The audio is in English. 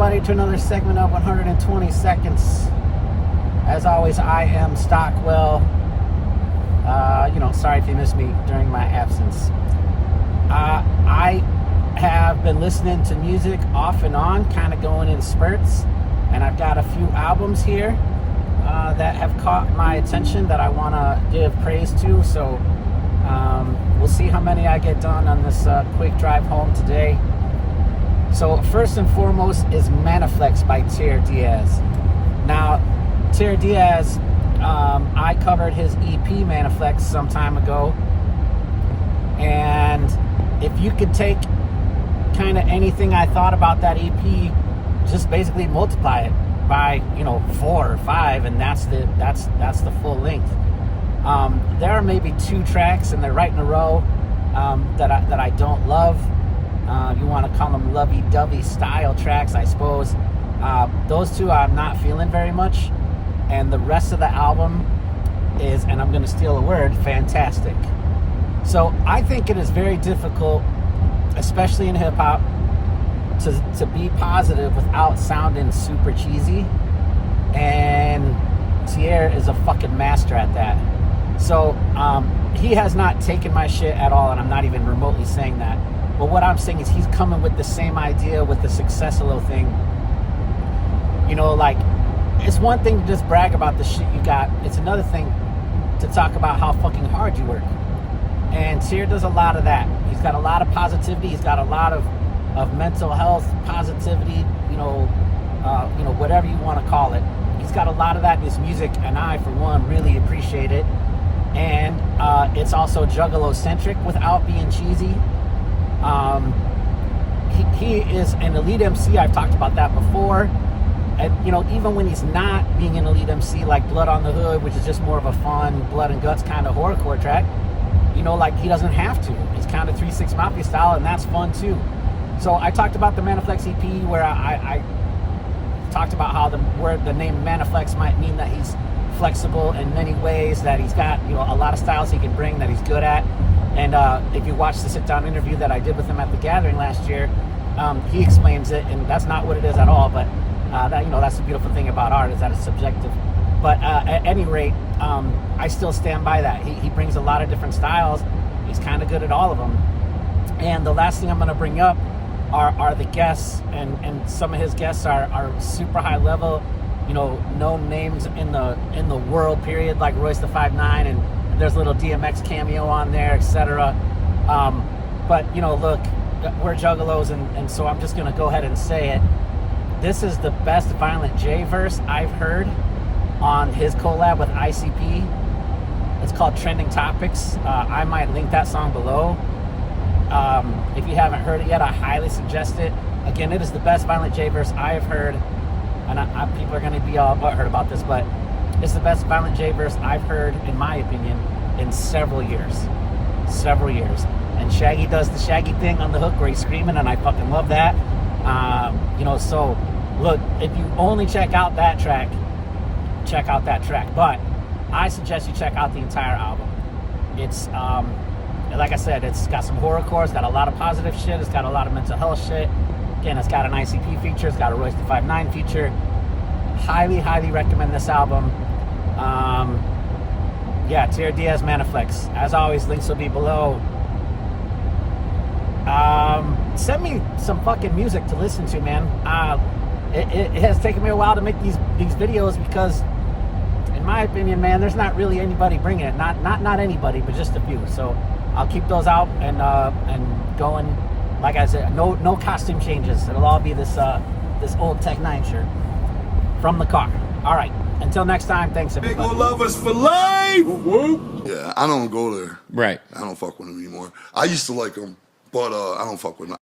everybody, to another segment of 120 Seconds. As always, I am Stockwell. Sorry if you missed me during my absence. I have been listening to music off and on, kind of going in spurts, and I've got a few albums here that have caught my attention that I want to give praise to. So we'll see how many I get done on this quick drive home today. So first and foremost is Maniflex by Tierre Diaz. Now, Tierre Diaz, I covered his EP Maniflex some time ago, and if you could take kind of anything I thought about that EP, just basically multiply it by 4 or 5, and that's the full length. There are maybe 2 tracks, and they're right in a row, that I don't love. You want to call them lovey-dovey style tracks, I suppose. Those 2 I'm not feeling very much, and the rest of the album is, and I'm going to steal a word, fantastic. So I think it is very difficult, especially in hip-hop, to be positive without sounding super cheesy, and Tierre is a fucking master at that. So he has not taken my shit at all, and I'm not even remotely saying that. But what I'm saying is he's coming with the same idea with the Successolo thing. It's one thing to just brag about the shit you got. It's another thing to talk about how fucking hard you work. And Tierre does a lot of that. He's got a lot of positivity. He's got a lot of mental health, positivity, whatever you want to call it. He's got a lot of that in his music, and I, for one, really appreciate it. And it's also Juggalo-centric without being cheesy. He is an elite MC. I've talked about that before. And, even when he's not being an elite MC, like Blood on the Hood, which is just more of a fun blood and guts kind of horrorcore track, he doesn't have to. It's kind of 3 6 Mafia style, and that's fun too. So I talked about the Maniflex EP, where I talked about how the name Maniflex might mean that he's flexible in many ways, that he's got a lot of styles he can bring that he's good at. And if you watch the sit-down interview that I did with him at the Gathering last year, he explains it, and that's not what it is at all. But that's the beautiful thing about art, is that it's subjective. But at any rate, I still stand by that. He brings a lot of different styles. He's kind of good at all of them. And the last thing I'm going to bring up are the guests, and some of his guests are super high level, known names in the world period, like Royce the 5'9", and there's a little DMX cameo on there, etc. But look, we're juggalos, and so I'm just gonna go ahead and say it. This is the best Violent J verse I've heard on his collab with ICP. It's called Trending Topics. I might link that song below. If you haven't heard it yet, I highly suggest it. Again, it is the best Violent J verse I have heard, and people are gonna be all butthurt about this, but it's the best Violent J verse I've heard, in my opinion, in several years. And Shaggy does the Shaggy thing on the hook where he's screaming, and I fucking love that. So look, if you only check out that track, check out that track. But I suggest you check out the entire album. It's, like I said, it's got some horrorcore, it's got a lot of positive shit, it's got a lot of mental health shit. Again, it's got an ICP feature, it's got a Royce the 5'9" feature. Highly, highly recommend this album. Tierre Diaz, Maniflex. As always, links will be below. Send me some fucking music to listen to, man. It has taken me a while to make these videos because, in my opinion, man, there's not really anybody bringing it. Not anybody, but just a few. So I'll keep those out and going. Like I said, no costume changes. It'll all be this old Tech 9 shirt from the car. All right. Until next time, thanks everybody. They gonna love us for life. Yeah, I don't go there. Right. I don't fuck with them anymore. I used to like them, but I don't fuck with them.